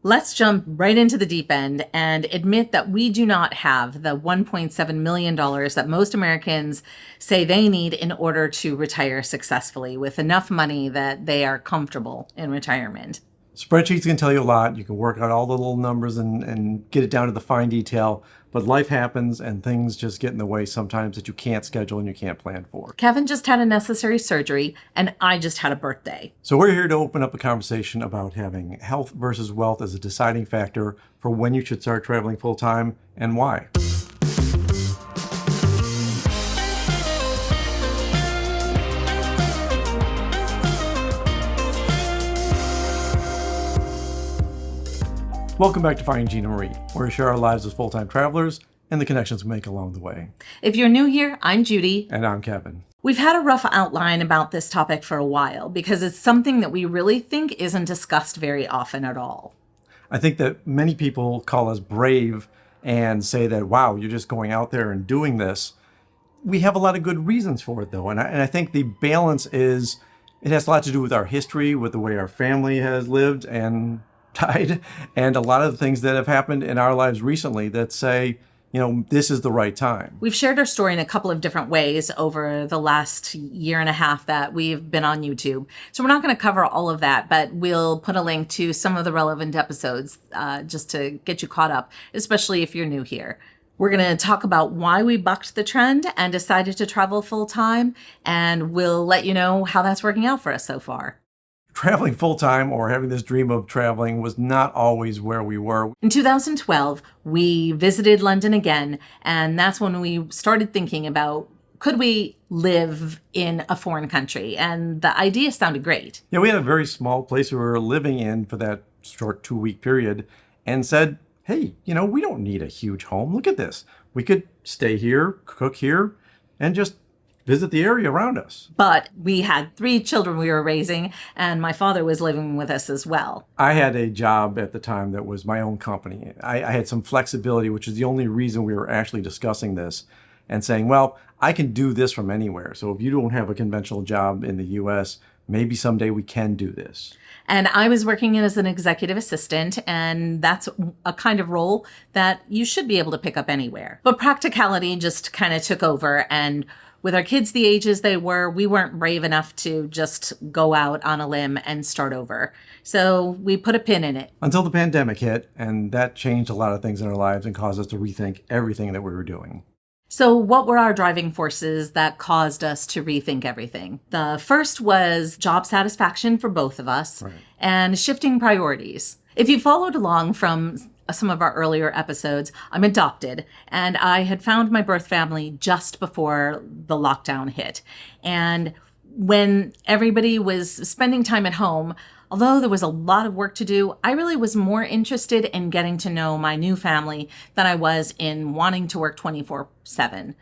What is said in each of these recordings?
Let's jump right into the deep end and admit that we do not have the $1.7 million that most Americans say they need in order to retire successfully with enough money that they are comfortable in retirement. Spreadsheets can tell you a lot. You can work out all the little numbers and get it down to the fine detail. But life happens and things just get in the way sometimes that you can't schedule and you can't plan for. Kevin just had a necessary surgery and I just had a birthday. So we're here to open up a conversation about having health versus wealth as a deciding factor for when you should start traveling full time and why. Welcome back to Finding Gina Marie, where we share our lives as full-time travelers and the connections we make along the way. If you're new here, I'm Judy. And I'm Kevin. We've had a rough outline about this topic for a while because it's something that we really think isn't discussed very often at all. I think that many people call us brave and say that, wow, you're just going out there and doing this. We have a lot of good reasons for it, though. And I think the balance is, it has a lot to do with our history, with the way our family has lived and died, and a lot of the things that have happened in our lives recently that say, you know, this is the right time. We've shared our story in a couple of different ways over the last year and a half that we've been on YouTube. So we're not going to cover all of that, but we'll put a link to some of the relevant episodes just to get you caught up, especially if you're new here. We're going to talk about why we bucked the trend and decided to travel full time, and we'll let you know how that's working out for us so far. Traveling full-time or having this dream of traveling was not always where we were. In 2012, we visited London again, and that's when we started thinking about, could we live in a foreign country? And the idea sounded great. Yeah, we had a very small place we were living in for that short 2-week period and said, hey, you know, we don't need a huge home. Look at this. We could stay here, cook here, and just visit the area around us. But we had 3 children we were raising, and my father was living with us as well. I had a job at the time that was my own company. I had some flexibility, which is the only reason we were actually discussing this and saying, well, I can do this from anywhere. So if you don't have a conventional job in the US, maybe someday we can do this. And I was working as an executive assistant, and that's a kind of role that you should be able to pick up anywhere. But practicality just kind of took over, and with our kids the ages they were, we weren't brave enough to just go out on a limb and start over. So we put a pin in it. Until the pandemic hit, and that changed a lot of things in our lives and caused us to rethink everything that we were doing. So what were our driving forces that caused us to rethink everything? The first was job satisfaction for both of us, right, and shifting priorities. If you followed along from some of our earlier episodes, I'm adopted, and I had found my birth family just before the lockdown hit. And when everybody was spending time at home, although there was a lot of work to do, I really was more interested in getting to know my new family than I was in wanting to work 24/7.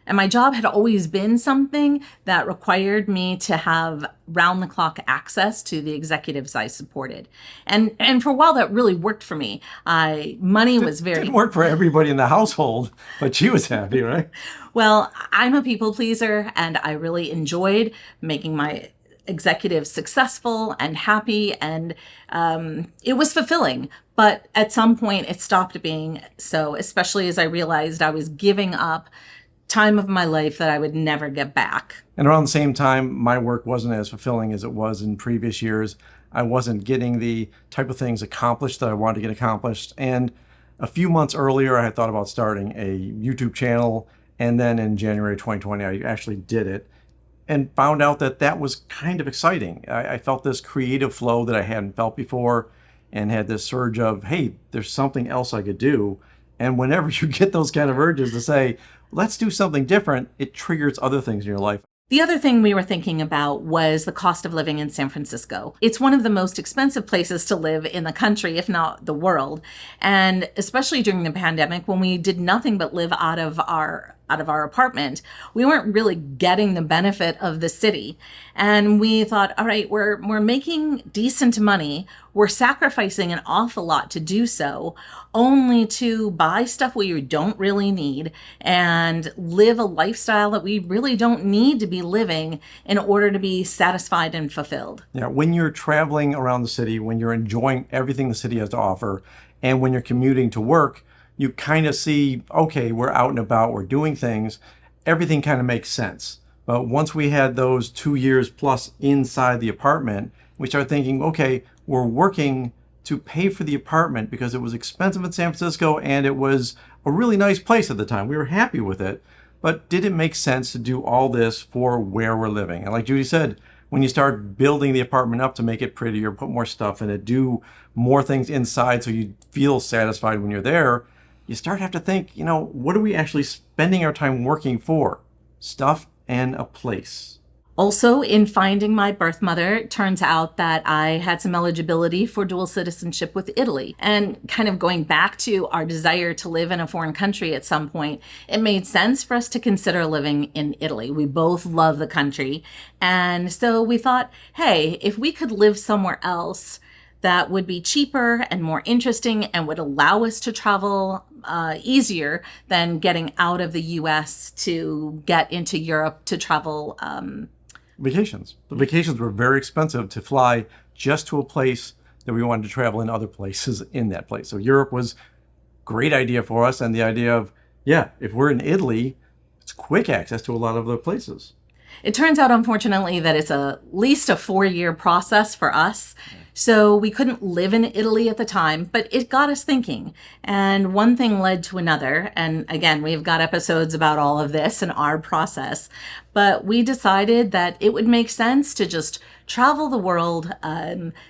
And my job had always been something that required me to have round-the-clock access to the executives I supported. And for a while, that really worked for me. Money was very... Didn't work for everybody in the household, but she was happy, right? Well, I'm a people pleaser, and I really enjoyed making my executives successful and happy, and it was fulfilling. But at some point, it stopped being so, especially as I realized I was giving up time of my life that I would never get back. And around the same time, my work wasn't as fulfilling as it was in previous years. I wasn't getting the type of things accomplished that I wanted to get accomplished. And a few months earlier, I had thought about starting a YouTube channel. And then in January 2020, I actually did it and found out that that was kind of exciting. I felt this creative flow that I hadn't felt before and had this surge of, hey, there's something else I could do. And whenever you get those kind of urges to say, let's do something different, it triggers other things in your life. The other thing we were thinking about was the cost of living in San Francisco. It's one of the most expensive places to live in the country, if not the world. And especially during the pandemic, when we did nothing but live out of our out of our apartment, we weren't really getting the benefit of the city. And we thought, all right, we're making decent money. We're sacrificing an awful lot to do so, only to buy stuff we don't really need and live a lifestyle that we really don't need to be living in order to be satisfied and fulfilled. Yeah, when you're traveling around the city, when you're enjoying everything the city has to offer, and when you're commuting to work, you kind of see, okay, we're out and about, we're doing things, everything kind of makes sense. But once we had those 2 years plus inside the apartment, we started thinking, okay, we're working to pay for the apartment because it was expensive in San Francisco and it was a really nice place at the time. We were happy with it. But did it make sense to do all this for where we're living? And like Judy said, when you start building the apartment up to make it prettier, put more stuff in it, do more things inside so you feel satisfied when you're there, you start to have to think, what are we actually spending our time working for? Stuff and a place. Also, in finding my birth mother, it turns out that I had some eligibility for dual citizenship with Italy. And kind of going back to our desire to live in a foreign country at some point, it made sense for us to consider living in Italy. We both love the country. And so we thought, hey, if we could live somewhere else that would be cheaper and more interesting and would allow us to travel easier than getting out of the US to get into Europe to travel. Vacations. The vacations were very expensive to fly just to a place that we wanted to travel in other places in that place. So Europe was a great idea for us. And the idea of, if we're in Italy, it's quick access to a lot of other places. It turns out, unfortunately, that it's at least a 4-year process for us. So we couldn't live in Italy at the time, but it got us thinking. And one thing led to another. And again, we've got episodes about all of this and our process. But we decided that it would make sense to just travel the world,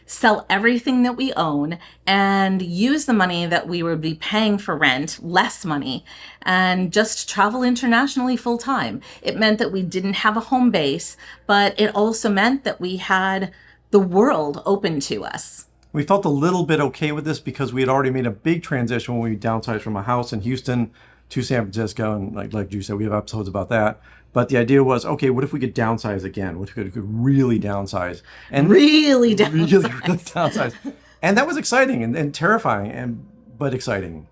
sell everything that we own, and use the money that we would be paying for rent, less money, and just travel internationally full time. It meant that we didn't have a home base, but it also meant that we had the world open to us. We felt a little bit okay with this because we had already made a big transition when we downsized from a house in Houston to San Francisco. And like you said, we have episodes about that. But the idea was, okay, what if we could downsize again? What if we could really downsize? And really downsize. Really downsize. And that was exciting and terrifying, but exciting.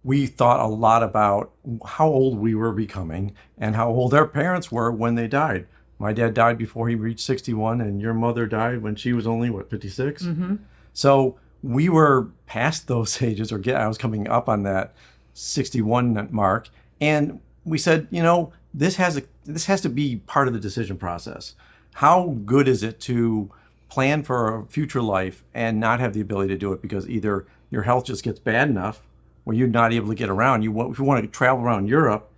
We thought a lot about how old we were becoming and how old our parents were when they died. My dad died before he reached 61, and your mother died when she was only, 56? Mm-hmm. So we were past those ages, I was coming up on that 61 mark. And we said, this has to be part of the decision process. How good is it to plan for a future life and not have the ability to do it because either your health just gets bad enough where you're not able to get around. If you want to travel around Europe,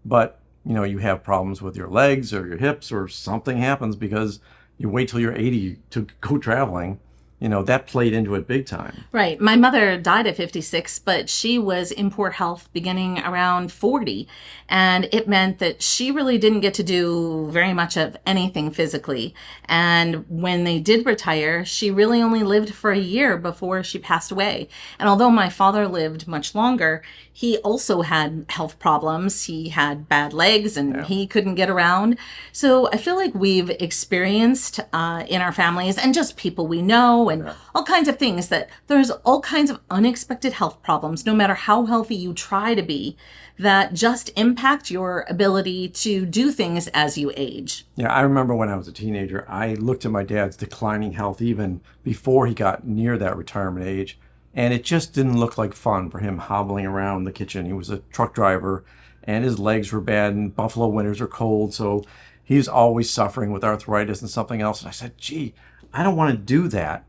but you have problems with your legs or your hips or something happens because you wait till you're 80 to go traveling. That played into it big time. Right. My mother died at 56, but she was in poor health beginning around 40. And it meant that she really didn't get to do very much of anything physically. And when they did retire, she really only lived for a year before she passed away. And although my father lived much longer, he also had health problems. He had bad legs and he couldn't get around. So I feel like we've experienced in our families and just people we know and all kinds of things that there's all kinds of unexpected health problems, no matter how healthy you try to be, that just impact your ability to do things as you age. Yeah, I remember when I was a teenager, I looked at my dad's declining health even before he got near that retirement age. And it just didn't look like fun for him hobbling around the kitchen. He was a truck driver and his legs were bad and Buffalo winters are cold. So he's always suffering with arthritis and something else. And I said, gee, I don't want to do that.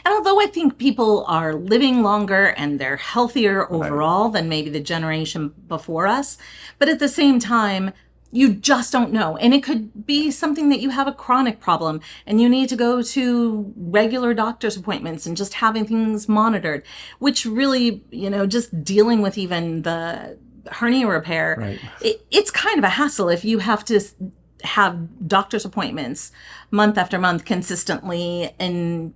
And although I think people are living longer and they're healthier overall than maybe the generation before us, but at the same time, you just don't know. And it could be something that you have a chronic problem and you need to go to regular doctor's appointments and just having things monitored, which really, just dealing with even the hernia repair, it's kind of a hassle if you have to have doctor's appointments month after month consistently. And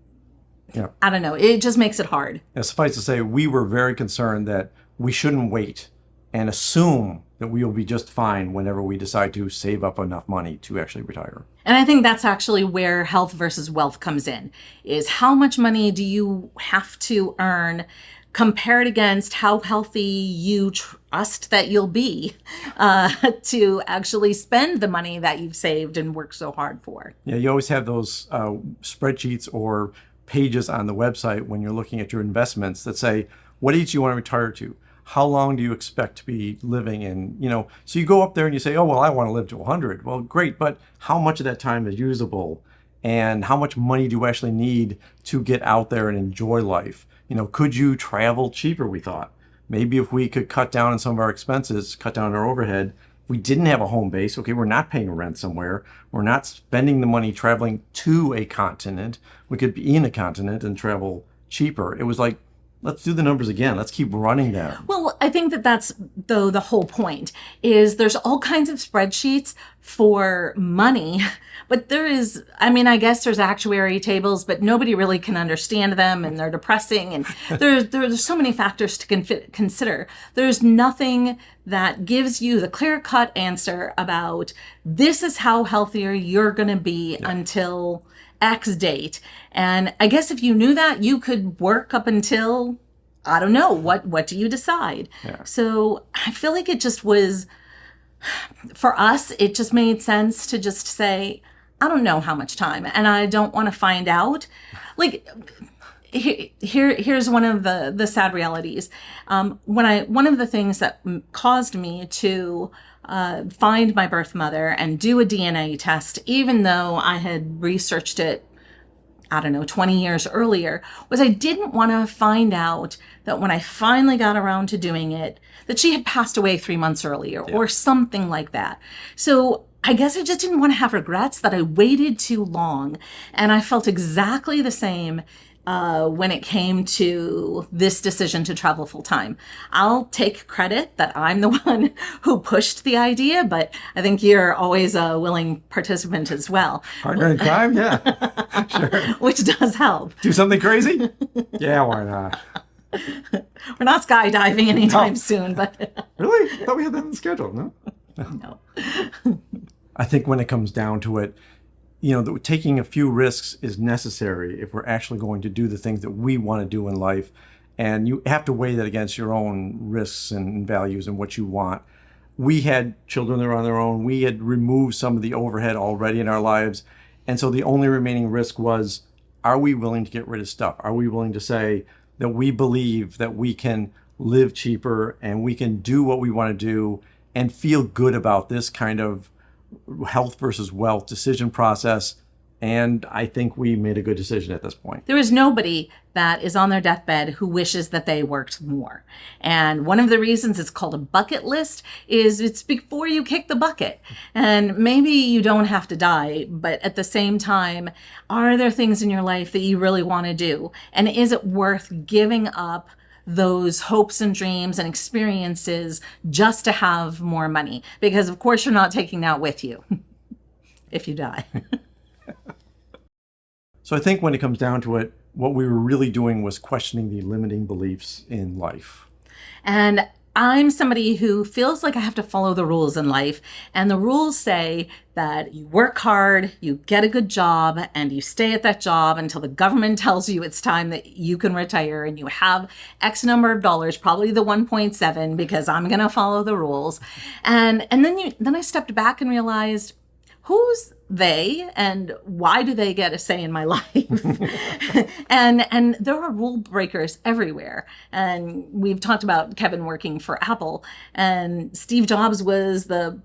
I don't know, it just makes it hard. Suffice to say, we were very concerned that we shouldn't wait and assume that we will be just fine whenever we decide to save up enough money to actually retire. And I think that's actually where health versus wealth comes in, is how much money do you have to earn compared against how healthy you trust that you'll be to actually spend the money that you've saved and worked so hard for. Yeah, you always have those spreadsheets or pages on the website when you're looking at your investments that say, what age do you want to retire to? How long do you expect to be living in? So you go up there and you say, oh, well, I want to live to 100. Well, great, but how much of that time is usable? And how much money do you actually need to get out there and enjoy life? Could you travel cheaper, we thought? Maybe if we could cut down on some of our expenses, cut down on our overhead, if we didn't have a home base, okay, we're not paying rent somewhere, we're not spending the money traveling to a continent, we could be in a continent and travel cheaper. It was like, let's do the numbers again. Let's keep running them. Well, I think that's the whole point is there's all kinds of spreadsheets for money, but I guess there's actuary tables, but nobody really can understand them and they're depressing. And there's so many factors to consider. There's nothing that gives you the clear-cut answer about this is how healthier you're going to be until X date. And I guess if you knew that, you could work up until, I don't know, what do you decide? Yeah. So I feel like it just was, for us, it just made sense to just say, I don't know how much time, and I don't want to find out. Like, here's one of the sad realities. One of the things that caused me to find my birth mother and do a DNA test, even though I had researched it, 20 years earlier, was I didn't want to find out that when I finally got around to doing it, that she had passed away 3 months earlier or something like that. So I guess I just didn't want to have regrets that I waited too long. And I felt exactly the same when it came to this decision to travel full time. I'll take credit that I'm the one who pushed the idea, but I think you're always a willing participant as well. Partner in crime? Yeah, sure. Which does help. Do something crazy? Yeah, why not? We're not skydiving anytime soon, but... Really? I thought we had that on the schedule, no? No. I think when it comes down to it, taking a few risks is necessary if we're actually going to do the things that we want to do in life. And you have to weigh that against your own risks and values and what you want. We had children that were on their own. We had removed some of the overhead already in our lives. And so the only remaining risk was, are we willing to get rid of stuff? Are we willing to say that we believe that we can live cheaper and we can do what we want to do and feel good about this kind of health versus wealth decision process? And I think we made a good decision at this point. There is nobody that is on their deathbed who wishes that they worked more. And one of the reasons it's called a bucket list is it's before you kick the bucket. And maybe you don't have to die, but at the same time, are there things in your life that you really want to do? And is it worth giving up those hopes and dreams and experiences just to have more money? Because of course you're not taking that with you if you die. So I think when it comes down to it, what we were really doing was questioning the limiting beliefs in life. And I'm somebody who feels like I have to follow the rules in life. And the rules say that you work hard, you get a good job, and you stay at that job until the government tells you it's time that you can retire, and you have X number of dollars, probably the 1.7, because I'm going to follow the rules. And then I stepped back and realized, who's they and why do they get a say in my life? and there are rule breakers everywhere. And we've talked about Kevin working for Apple, and Steve Jobs was the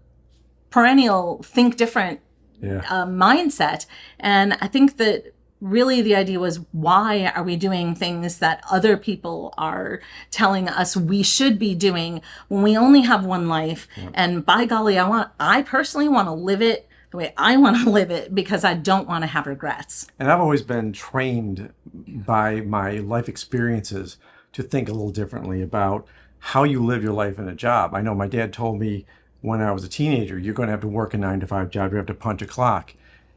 perennial think different mindset. And I think that really the idea was, why are we doing things that other people are telling us we should be doing when we only have one life? And by golly, I personally want to live it the way I want to live it, because I don't want to have regrets. And I've always been trained by my life experiences to think a little differently about how you live your life in a job. I know my dad told me when I was a teenager, you're going to have to work a 9-to-5 job. You have to punch a clock.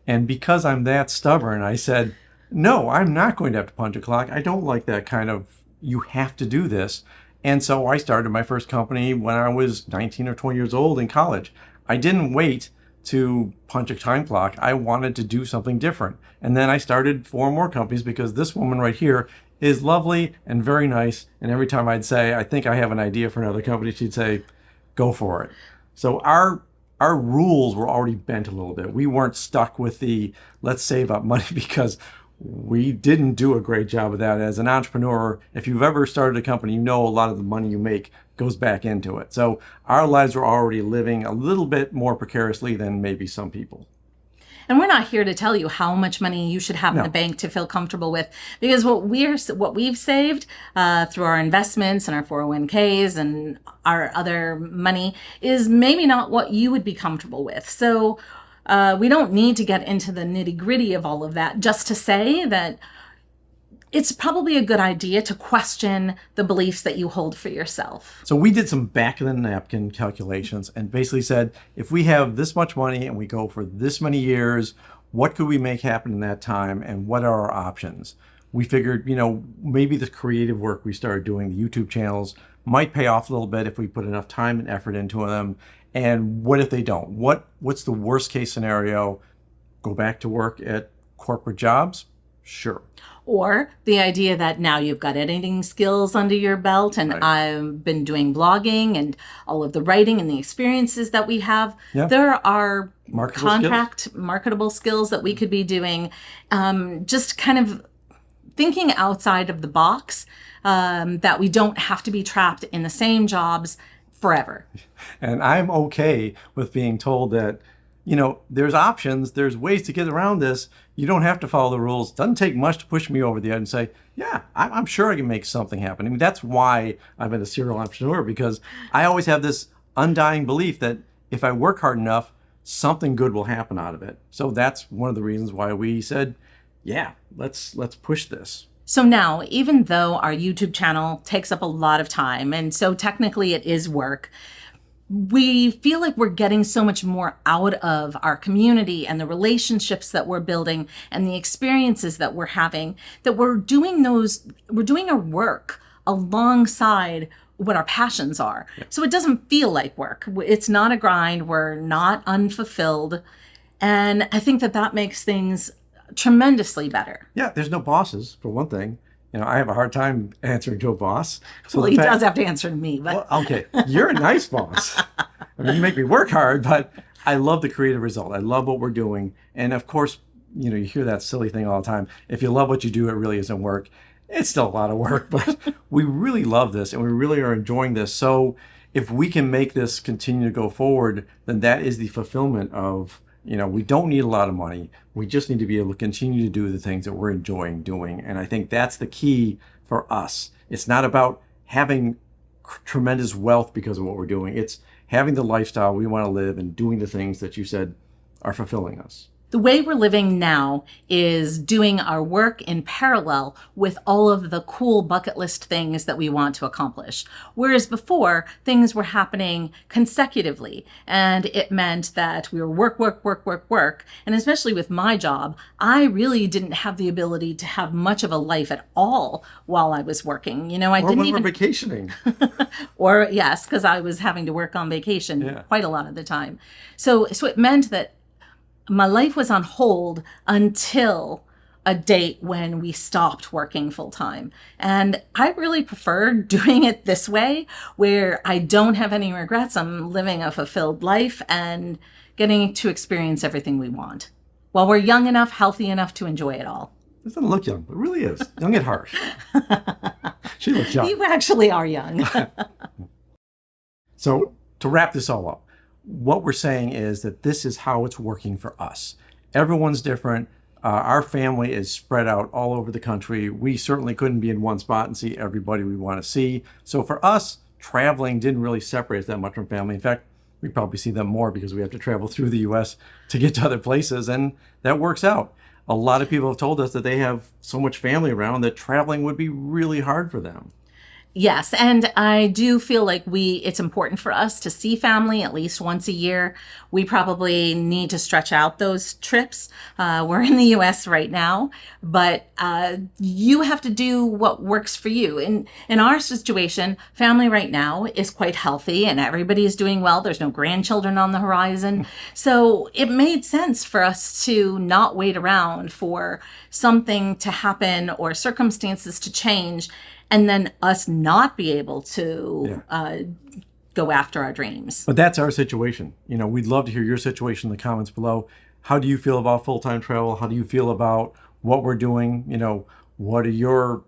And because I'm that stubborn, I said, no, I'm not going to have to punch a clock. I don't like that kind of, you have to do this. And so I started my first company when I was 19 or 20 years old in college. I didn't wait to punch a time clock. I wanted to do something different. And then I started 4 more companies because this woman right here is lovely and very nice. And every time I'd say, I think I have an idea for another company, she'd say, go for it. So our rules were already bent a little bit. We weren't stuck with the let's save up money because we didn't do a great job of that. As an entrepreneur, if you've ever started a company, you know a lot of the money you make goes back into it. So our lives were already living a little bit more precariously than maybe some people. And we're not here to tell you how much money you should have in the bank to feel comfortable with, because what we've saved through our investments and our 401ks and our other money is maybe not what you would be comfortable with. So we don't need to get into the nitty gritty of all of that, just to say that it's probably a good idea to question the beliefs that you hold for yourself. So we did some back of the napkin calculations and basically said, if we have this much money and we go for this many years, what could we make happen in that time and what are our options? We figured, maybe the creative work we started doing, the YouTube channels, might pay off a little bit if we put enough time and effort into them. And what if they don't? What's the worst case scenario? Go back to work at corporate jobs? Sure. Or the idea that now you've got editing skills under your belt and Right. I've been doing blogging and all of the writing and the experiences that we have. Yeah. There are Marketable marketable skills that we could be doing. Just kind of thinking outside of the box, that we don't have to be trapped in the same jobs forever. And I'm okay with being told that, there's options, there's ways to get around this. You don't have to follow the rules. It doesn't take much to push me over the edge and say, yeah, I'm sure I can make something happen. I mean, that's why I've been a serial entrepreneur, because I always have this undying belief that if I work hard enough, something good will happen out of it. So that's one of the reasons why we said, yeah, let's push this. So now, even though our YouTube channel takes up a lot of time, and so technically it is work, we feel like we're getting so much more out of our community and the relationships that we're building and the experiences that we're having, that we're doing our work alongside what our passions are. Yeah. So it doesn't feel like work. It's not a grind. We're not unfulfilled. And I think that makes things tremendously better. Yeah, there's no bosses, for one thing. I have a hard time answering to a boss. So well, he does have to answer to me. But well, okay, you're a nice boss. I mean, you make me work hard, but I love the creative result. I love what we're doing. And of course, you hear that silly thing all the time. If you love what you do, it really isn't work. It's still a lot of work, but we really love this and we really are enjoying this. So if we can make this continue to go forward, then that is the fulfillment of, we don't need a lot of money. We just need to be able to continue to do the things that we're enjoying doing. And I think that's the key for us. It's not about having tremendous wealth because of what we're doing. It's having the lifestyle we want to live and doing the things that you said are fulfilling us. The way we're living now is doing our work in parallel with all of the cool bucket list things that we want to accomplish. Whereas before, things were happening consecutively, and it meant that we were work. And especially with my job, I really didn't have the ability to have much of a life at all while I was working. I didn't even vacationing. Or yes, because I was having to work on vacation quite a lot of the time. So it meant that my life was on hold until a date when we stopped working full time. And I really prefer doing it this way, where I don't have any regrets. I'm living a fulfilled life and getting to experience everything we want while we're young enough, healthy enough to enjoy it all. It doesn't look young, but it really is. Young at heart. She looks young. You actually are young. So to wrap this all up, what we're saying is that this is how it's working for us. Everyone's different. Our family is spread out all over the country. We certainly couldn't be in one spot and see everybody we want to see. So for us, traveling didn't really separate us that much from family. In fact, we probably see them more because we have to travel through the U.S. to get to other places, and that works out. A lot of people have told us that they have so much family around that traveling would be really hard for them. Yes, and I do feel like it's important for us to see family at least once a year. We probably need to stretch out those trips. We're in the US right now, but you have to do what works for you. In our situation, family right now is quite healthy and everybody is doing well. There's no grandchildren on the horizon. So it made sense for us to not wait around for something to happen or circumstances to change and then us not be able to go after our dreams. But that's our situation. We'd love to hear your situation in the comments below. How do you feel about full-time travel? How do you feel about what we're doing? What are your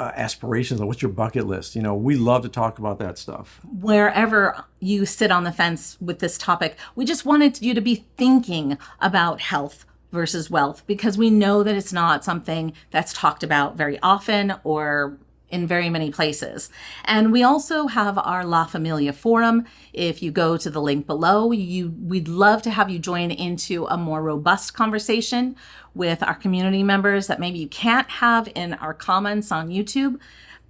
aspirations? What's your bucket list? We love to talk about that stuff. Wherever you sit on the fence with this topic, we just wanted you to be thinking about health versus wealth, because we know that it's not something that's talked about very often or in very many places. And we also have our La Familia forum. If you go to the link below, we'd love to have you join into a more robust conversation with our community members that maybe you can't have in our comments on YouTube.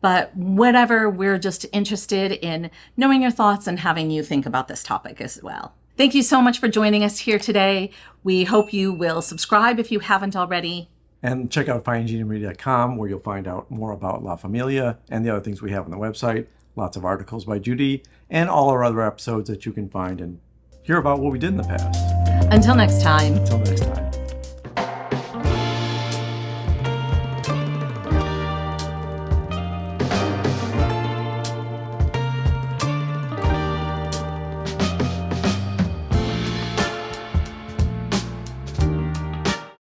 But whatever, we're just interested in knowing your thoughts and having you think about this topic as well. Thank you so much for joining us here today. We hope you will subscribe if you haven't already. And check out findingmedia.com, where you'll find out more about La Familia and the other things we have on the website. Lots of articles by Judy and all our other episodes that you can find and hear about what we did in the past. Until next time. Until next time.